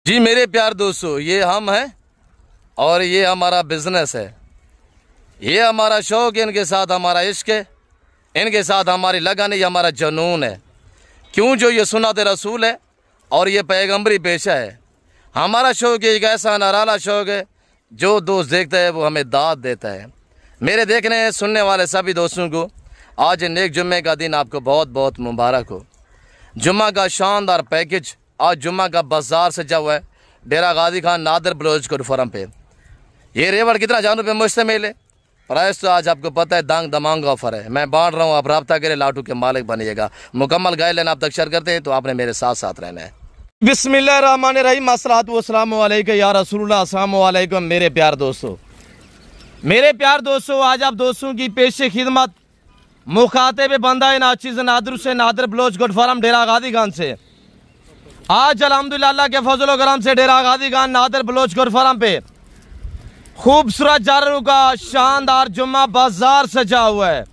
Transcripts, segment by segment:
जी मेरे प्यार दोस्तों, ये हम हैं और ये हमारा बिजनेस है, ये हमारा शौक है, इनके साथ हमारा इश्क है, इनके साथ हमारी लगन है, ये हमारा जुनून है। क्यों? जो ये सुन्नत रसूल है और ये पैगंबरी पेशा है। हमारा शौक एक ऐसा निराला शौक है, जो दोस्त देखता है वो हमें दाद देता है। मेरे देखने सुनने वाले सभी दोस्तों को आज नेक जुम्मे का दिन आपको बहुत बहुत मुबारक हो। जुम्मा का शानदार पैकेज आज जुम्मा का बाजार सजा हुआ है डेरा गाजी खान नादर ब्लोच फॉरम पे। ये रेवड़ कितना जानू पे मुश्तमिल है। प्राइस तो आज आपको पता है, दांग दमांग ऑफर है। मैं बांट रहा हूँ, आप रब्ता करें, लाटू के मालिक बनिएगा। मुकम्मल गाइडलाइन आप तक शेयर करते हैं तो आपने मेरे साथ साथ रहना है। बिस्मिल्लाहिर्रहमानिर्रहीम, अस्सलातु वस्सलामु अलैका या रसूलुल्लाह। अस्सलामु अलैकुम मेरे प्यार दोस्तों। मेरे प्यार दोस्तों, आज आप दोस्तों की पेशे खिदमत मुखातिब बंदा नाचीज़ नादर से नादर ब्लोच फॉरम डेरा गाजी खान से आज अल्हम्दुलिल्लाह के फजल करम से डेरा गाजी खान नादर बलोच फॉरम पे खूबसूरत जानवरों का शानदार जुम्मा बाजार सजा हुआ है।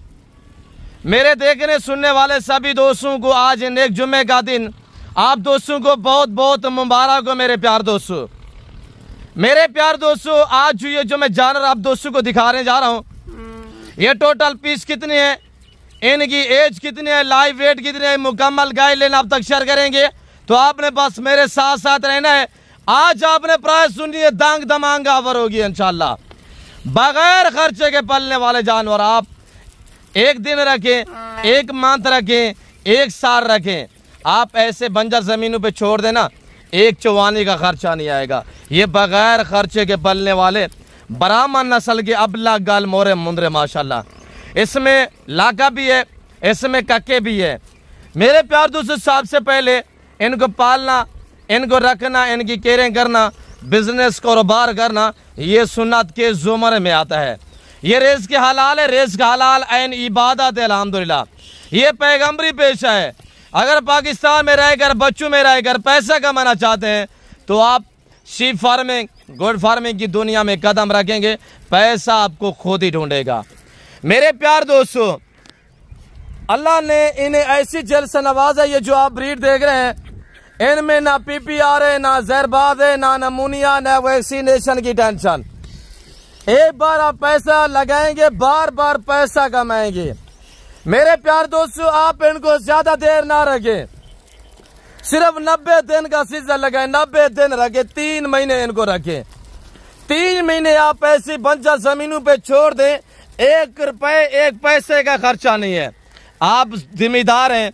मेरे देखने सुनने वाले सभी दोस्तों को आज नेक जुम्मे का दिन आप दोस्तों को बहुत बहुत मुबारक हो। मेरे प्यार दोस्तों, मेरे प्यार दोस्तों, आज ये जो मैं जानवर आप दोस्तों को दिखाने जा रहा हूँ, ये टोटल पीस कितने हैं, इनकी एज कितनी है, लाइव वेट कितने है, मुकम्मल गाइडलाइन आप तक शेयर करेंगे तो आपने बस मेरे साथ साथ रहना है। आज आपने प्राइस सुनिए, दांग दमांग ऑफर होगी इंशाल्लाह। बगैर खर्चे के पलने वाले जानवर आप एक दिन रखें, एक मंथ रखें, एक साल रखें, आप ऐसे बंजर जमीनों पे छोड़ देना, एक चौवानी का खर्चा नहीं आएगा। ये बगैर खर्चे के पलने वाले ब्राह्मण नस्ल के अबला गाल मोरे मुंदरे माशाल्लाह। इसमें लाका भी है, इसमें कक्के भी है। मेरे प्यार दोस्तों, सबसे पहले इनको पालना, इनको रखना, इनकी केयरिंग करना, बिजनेस कारोबार करना, ये सुन्नत के जुमरे में आता है। ये रेज़ के हलाल है, रेज़ का हलाल ऐन इबादत है अल्हम्दुलिल्लाह। ये पैगंबरी पेशा है। अगर पाकिस्तान में रहकर, बच्चों में रहकर पैसा कमाना चाहते हैं तो आप शीप फार्मिंग, गोट फार्मिंग की दुनिया में कदम रखेंगे, पैसा आपको खुद ही ढूंढेगा। मेरे प्यार दोस्तों, अल्लाह ने इन्हें ऐसी जल से नवाजा, ये जो आप ब्रीड देख रहे हैं, इनमें ना PPR है, ना जहरबाद है, ना नमूनिया, ना वैक्सीनेशन की टेंशन। एक बार आप पैसा लगाएंगे, बार बार पैसा कमाएंगे। मेरे प्यार दोस्तों, आप इनको ज्यादा देर ना रखें, सिर्फ 90 दिन का सीजन लगाए, 90 दिन रखें, 3 महीने इनको रखें। 3 महीने आप ऐसी बंजर जमीनों पे छोड़ दें, 1 रुपए 1 पैसे का खर्चा नहीं है। आप जिम्मेदार हैं,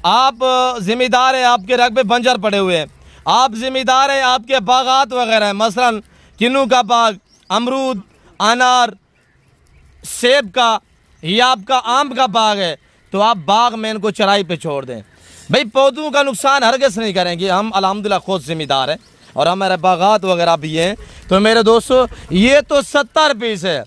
आप जिम्मेदार हैं, आपके रकबे बंजर पड़े हुए हैं, आप जिम्मेदार हैं, आपके बागात वगैरह हैं, मसलन किन्नू का बाग, अमरूद, अनार, सेब का या आपका आम का बाग है, तो आप बाग में इनको चराई पे छोड़ दें। भाई पौधों का नुकसान हरगिज़ नहीं करेंगे, हम अल्हम्दुलिल्लाह खुद जिम्मेदार हैं और हमारे बागात वगैरह भी हैं। तो मेरे दोस्तों, ये तो 70 पीस है,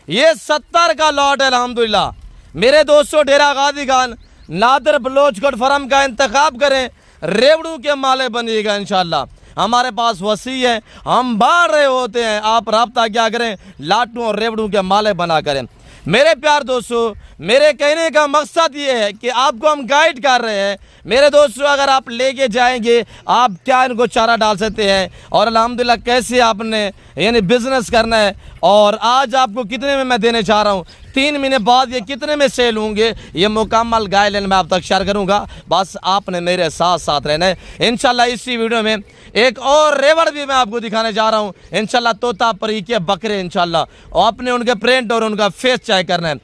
ये 70 का लॉट है अल्हम्दुलिल्लाह। मेरे दोस्तों, डेरा गाजी खान नादर बलोच फॉरम का इंतखाब करें, रेवड़ों के माले बनिएगा इंशाल्लाह। हमारे पास वसी है, हम बाढ़ रहे होते हैं, आप रब्ता क्या करें, लाटू और रेवड़ों के माले बना करें। मेरे प्यार दोस्तों, मेरे कहने का मकसद ये है कि आपको हम गाइड कर रहे हैं। मेरे दोस्तों, अगर आप लेके जाएंगे, आप क्या इनको चारा डाल सकते हैं और अल्हम्दुलिल्लाह कैसे आपने यानी बिजनेस करना है, और आज आपको कितने में मैं देने चाह रहा हूँ, 3 महीने बाद ये कितने में सेल होंगे, ये मुकम्मल गाइडलाइन मैं आप तक शेयर करूँगा। बस आपने मेरे साथ साथ रहना है इंशाल्लाह। इसी वीडियो में एक और रेवड़ भी मैं आपको दिखाने जा रहा हूँ इंशाल्लाह, तोता परी के बकरे इंशाल्लाह, और आपने उनके प्रिंट और उनका फेस चेक करना है।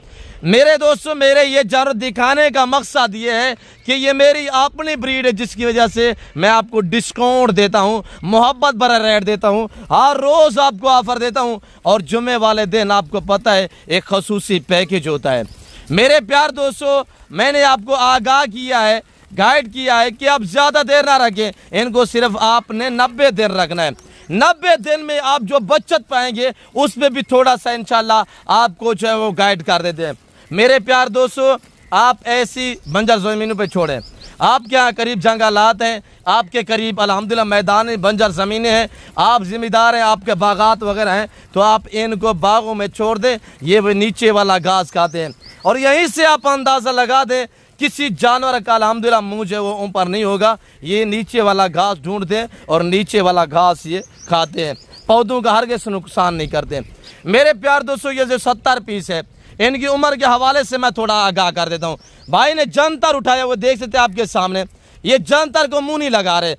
मेरे दोस्तों, मेरे ये जानवर दिखाने का मकसद ये है कि ये मेरी अपनी ब्रीड है, जिसकी वजह से मैं आपको डिस्काउंट देता हूँ, मोहब्बत भरा रेट देता हूँ, हर रोज़ आपको ऑफर देता हूँ, और जुम्मे वाले दिन आपको पता है एक खसूसी पैकेज होता है। मेरे प्यार दोस्तों, मैंने आपको आगाह किया है, गाइड किया है कि आप ज़्यादा देर ना रखें, इनको सिर्फ आपने 90 दिन रखना है। 90 दिन में आप जो बचत पाएंगे उसमें भी थोड़ा सा इंशाल्लाह आपको जो है वो गाइड कर देते हैं। मेरे प्यार दोस्तों, आप ऐसी बंजर ज़मीनों पे छोड़ें, आपके यहाँ करीब जंगलात हैं, आपके करीब अल्हम्दुलिल्लाह मैदान बंजर ज़मीनें हैं, आप ज़िम्मेदार हैं, आपके बागात वगैरह हैं, तो आप इनको बागों में छोड़ दें। ये नीचे वाला घास खाते हैं और यहीं से आप अंदाज़ा लगा दें किसी जानवर का अल्हम्दुलिल्लाह मुँह जो वो ऊपर नहीं होगा। ये नीचे वाला घास ढूंढते हैं और नीचे वाला घास ये खाते हैं, पौधों का हरगिज़ नुकसान नहीं करते। मेरे प्यार दोस्तों, ये जो 70 पीस है, इनकी उम्र के हवाले से मैं थोड़ा आगाह कर देता हूँ। भाई ने जंतर उठाया, वो देख सकते हैं आपके सामने, ये जंतर को मुँह नहीं लगा रहे।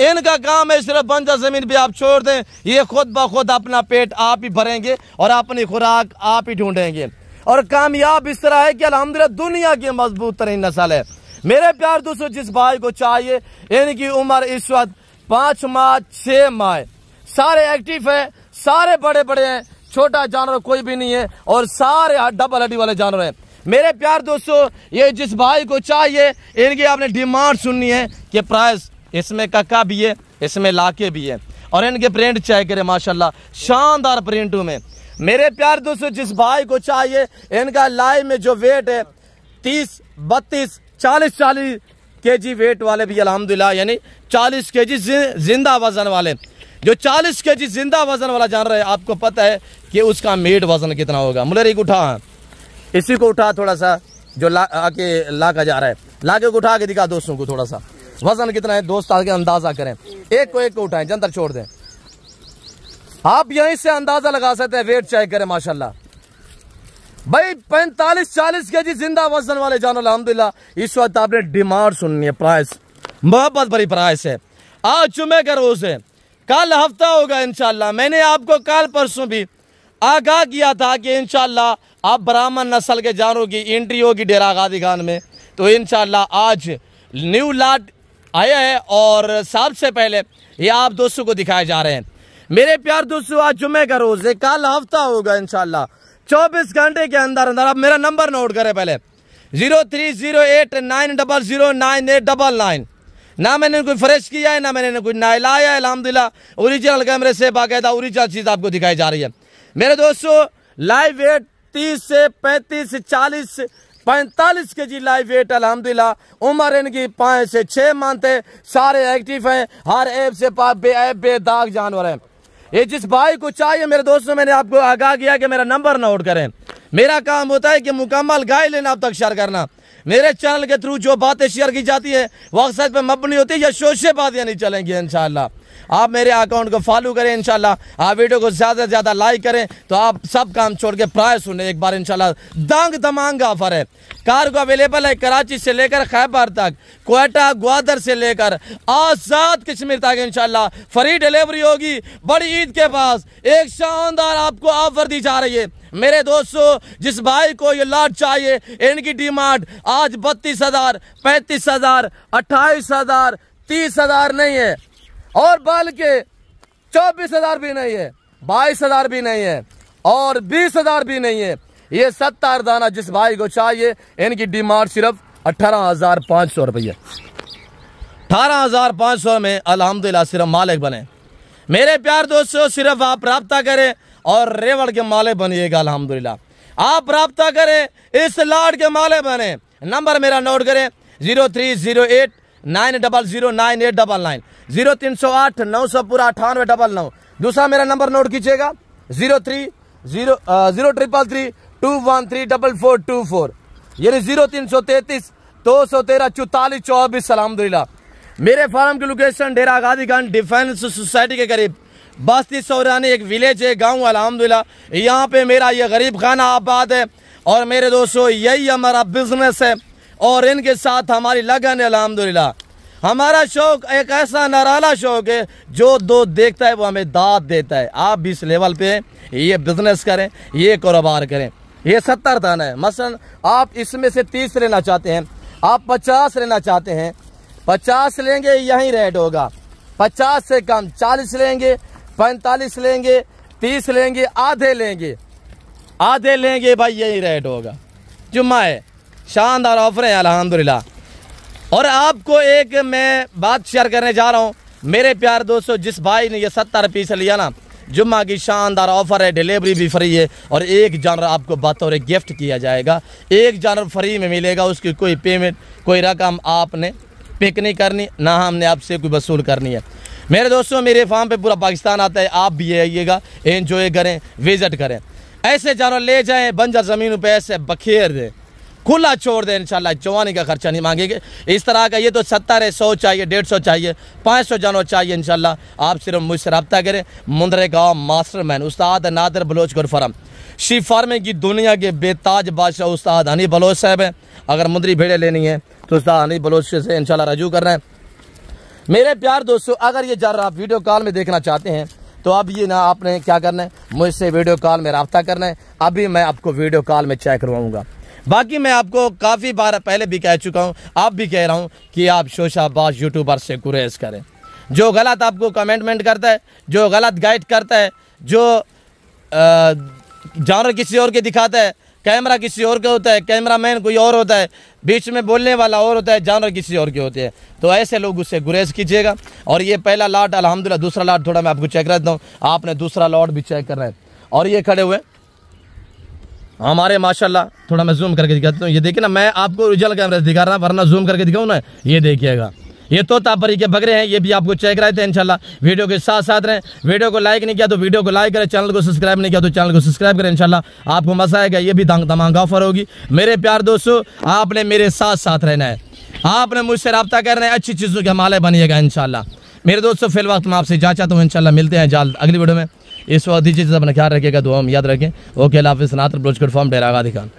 इनका काम है सिर्फ बंजर ज़मीन पे आप छोड़ दें, ये खुद ब खुद अपना पेट आप ही भरेंगे और अपनी खुराक आप ही ढूंढेंगे। और कामयाब इस तरह है कि अल्हम्दुलिल्लाह दुनिया की मजबूत तरीन नस्ल है। मेरे प्यार दोस्तों, जिस भाई को चाहिए, इनकी उम्र इस वक्त 5 माह 6 माह, सारे एक्टिव है, सारे बड़े बड़े हैं, छोटा जानवर कोई भी नहीं है और सारे डबल हड्डी वाले जानवर हैं। मेरे प्यार दोस्तों, ये जिस भाई को चाहिए, इनकी आपने डिमांड सुननी है कि प्राइस, इसमें कक्का भी है, इसमें लाके भी है और इनके प्रिंट चेक करें, माशाल्लाह शानदार प्रिंटों में। मेरे प्यार दोस्तों, जिस भाई को चाहिए, इनका लाइव में जो वेट है 30, 32, 40 केजी वेट वाले भी अल्हम्दुलिल्लाह, यानी 40 केजी जिंदा वजन वाले। जो 40 केजी जिंदा वजन वाला जान रहे हैं, आपको पता है कि उसका मीट वजन कितना होगा। मुलर उठा, इसी को उठा थोड़ा सा, जो आके लाका जा रहा है, लाके को उठा के दिखा दोस्तों को थोड़ा सा वजन कितना है, दोस्त आके अंदाजा करें। एक को उठाएं, जंतर छोड़ दें, आप यहीं से अंदाजा लगा सकते हैं, वेट चेक करें माशाल्लाह। भाई 45-40 केजी जिंदा वजन वाले जानवर अल्हम्दुलिल्लाह इस वक्त आपने डिमांड सुननी है। प्राइस मोहब्बत भरी प्राइस है। आज जुमे का रोज है, कल हफ्ता होगा इंशाल्लाह। मैंने आपको कल परसों भी आगाह किया था कि इंशाल्लाह आप ब्राह्मण नस्ल के जानवरों की एंट्री होगी डेरा गाजी खान में। तो इंशाल्लाह आज न्यू लाट आया है और सबसे पहले ये आप दोस्तों को दिखाए जा रहे हैं। मेरे प्यार दोस्तों, आज जुमे का रोज है, कल हफ्ता होगा इंशाल्लाह 24 घंटे के अंदर अंदर। आप मेरा नंबर नोट करें पहले, 030890099899। ना मैंने कोई फ्रेश किया है, ना मैंने कोई नहलाया है, अल्हम्दुलिल्लाह ओरिजिनल कैमरे से बाकायदा ओरिजिनल चीज आपको दिखाई जा रही है। मेरे दोस्तों, लाइव वेट 30 से 35 40 45 केजी लाइव वेट अल्हम्दुलिल्लाह। उम्र इनकी 5 से 6 मंथ है, सारे एक्टिव हैं, हर ऐप से बेदाग जानवर है। ये जिस भाई को चाहिए मेरे दोस्तों, मैंने आपको आगाह किया कि मेरा नंबर नोट करें। मेरा काम होता है कि मुकम्मल गाइडलाइन आप तक शेयर करना। मेरे चैनल के थ्रू जो बातें शेयर की जाती है वो अक्सर पे मबनी होती है, या शोशे बातें नहीं चलेंगी इंशाल्लाह। आप मेरे अकाउंट को फॉलो करें इंशाल्लाह, आप वीडियो को ज्यादा से ज्यादा लाइक करें, तो आप सब काम छोड़ के प्राइस सुने एक बार इंशाल्लाह। दांग दमांग ऑफर है, कार्गो अवेलेबल है कराची से लेकर खैबर तक, क्वेटा ग्वादर से लेकर आजाद कश्मीर तक इंशाल्लाह फ्री डिलीवरी होगी। बड़ी ईद के पास एक शानदार आपको ऑफर दी जा रही है। मेरे दोस्तों, जिस भाई को ये लॉट चाहिए, इनकी डिमांड आज 32,000, 35,000, 28,000, 30,000 नहीं है, और बल्कि 24,000 भी नहीं है, 22,000 भी नहीं है और 20,000 भी नहीं है। ये 70 दाना जिस भाई को चाहिए, इनकी डिमांड सिर्फ 18,500 रुपये। 18,500 में अल्हम्दुलिल्लाह सिर्फ मालिक बने। मेरे प्यार दोस्तों, सिर्फ आप राब्ता करें और रेवड़ के मालिक बनिएगा अल्हम्दुलिल्लाह। आप राब्ता करें, इस लाट के मालिक बने। नंबर मेरा नोट करें, 030890099899, 0308-900-9899। दूसरा मेरा नंबर नोट कीजिएगा, 033332134424, यानी 0333-213-4424 अल्हम्दुलिल्लाह। मेरे फार्म की लोकेशन डेरा गाजी खान डिफेंस सोसाइटी के करीब बस्ती सौरानी एक विलेज है, गांव अल्हम्दुलिल्लाह। यहाँ पे मेरा ये गरीब खाना आबाद है और मेरे दोस्तों यही हमारा बिजनेस है और इनके साथ हमारी लगन है अल्हम्दुलिल्लाह। हमारा शौक एक ऐसा नराला शौक है, जो दो देखता है वो हमें दाद देता है। आप भी इस लेवल पे ये बिजनेस करें, ये कारोबार करें। ये 70 दाना है, मसलन आप इसमें से 30 लेना चाहते हैं, आप 50 लेना चाहते हैं, 50 लेंगे यही रेट होगा। 50 से कम 40 लेंगे, 45 लेंगे, 30 लेंगे, आधे लेंगे भाई, यही रेट होगा। जुम्मा है, शानदार ऑफर है अल्हम्दुलिल्लाह। और आपको एक मैं बात शेयर करने जा रहा हूँ मेरे प्यार दोस्तों, जिस भाई ने ये 70 पीस लिया ना, जुम्मा की शानदार ऑफर है, डिलीवरी भी फ्री है और एक जानवर आपको बतौर गिफ्ट किया जाएगा। एक जानवर फ्री में मिलेगा, उसकी कोई पेमेंट, कोई रकम आपने पिक नहीं करनी, ना हमने आपसे कोई वसूल करनी है। मेरे दोस्तों, मेरे फार्म पे पूरा पाकिस्तान आता है, आप भी आइएगा, एंजॉय करें, विजिट करें, ऐसे जानवर ले जाएं, बंजर ज़मीनों पे ऐसे बखेर दें, खुला छोड़ दे इंशाल्लाह, जवानी का खर्चा नहीं मांगेंगे इस तरह का। ये तो 70 है, 100 चाहिए, 150 चाहिए, 500 जानवर चाहिए इंशाल्लाह। आप सिर्फ मुझसे रब्ता करें। मुंद्रेगांव मास्टरमैन उस्ताद नादिर बलोच गुरफरम, शीप फार्मिंग की दुनिया के बेताज बादशाह उस्ताद हनी बलोच साहब हैं। अगर मुंदरी भेड़े लेनी है तो उस्ताद हनी बलोच से इंशाल्लाह रजू कर रहे हैं। मेरे प्यार दोस्तों, अगर ये जरा आप वीडियो कॉल में देखना चाहते हैं तो अब ये ना आपने क्या करना है, मुझसे वीडियो कॉल में रब्ता करना है। अभी मैं आपको वीडियो कॉल में चेक करवाऊंगा। बाकी मैं आपको काफ़ी बार पहले भी कह चुका हूँ, आप भी कह रहा हूँ कि आप शोशाबाज यूट्यूबर से गुरेज करें। जो गलत आपको कमेंटमेंट करता है, जो गलत गाइड करता है, जो जानवर किसी और के दिखाता है, कैमरा किसी और का होता है, कैमरामैन कोई और होता है, बीच में बोलने वाला और होता है, जानवर किसी और के होते हैं, तो ऐसे लोग उससे गुरेज कीजिएगा। और ये पहला लॉट अल्हम्दुलिल्लाह, दूसरा लॉट थोड़ा मैं आपको चेक करता हूँ। आपने दूसरा लॉट भी चेक कर रहे हैं। और ये खड़े हुए हमारे माशाल्लाह, थोड़ा मैं जूम करके दिखाता हूँ। ये देखिए ना, मैं आपको रिजल्ट कैमरे से दिखा रहा हूँ, वरना जूम करके दिखाऊँ ना, ये देखिएगा, ये तोता परी के बकरे हैं। ये भी आपको चेक रहे थे इंशाल्लाह। वीडियो के साथ साथ रहें। वीडियो को लाइक नहीं किया तो वीडियो को लाइक करें, चैनल को सब्सक्राइब नहीं किया तो चैनल को सब्सक्राइब करें। इंशाल्लाह आपको मजा आएगा। ये भी तमाम ऑफर होगी। मेरे प्यार दोस्तों, आपने मेरे साथ साथ रहना है, आपने मुझसे रब्ता करना है, अच्छी चीज़ों के माले बनिएगा इंशाल्लाह। मेरे दोस्तों फिल वक्त मैं आपसे जा चाहता हूँ, इंशाल्लाह मिलते हैं जल्द अगली वीडियो में। इस वक्त दीजिए, अपना ख्याल रखिएगा, दुआ में याद रखें। ओके, अल्लाह हाफिज़। नादिर बलोच गुरफरम, डेरा गादी खान।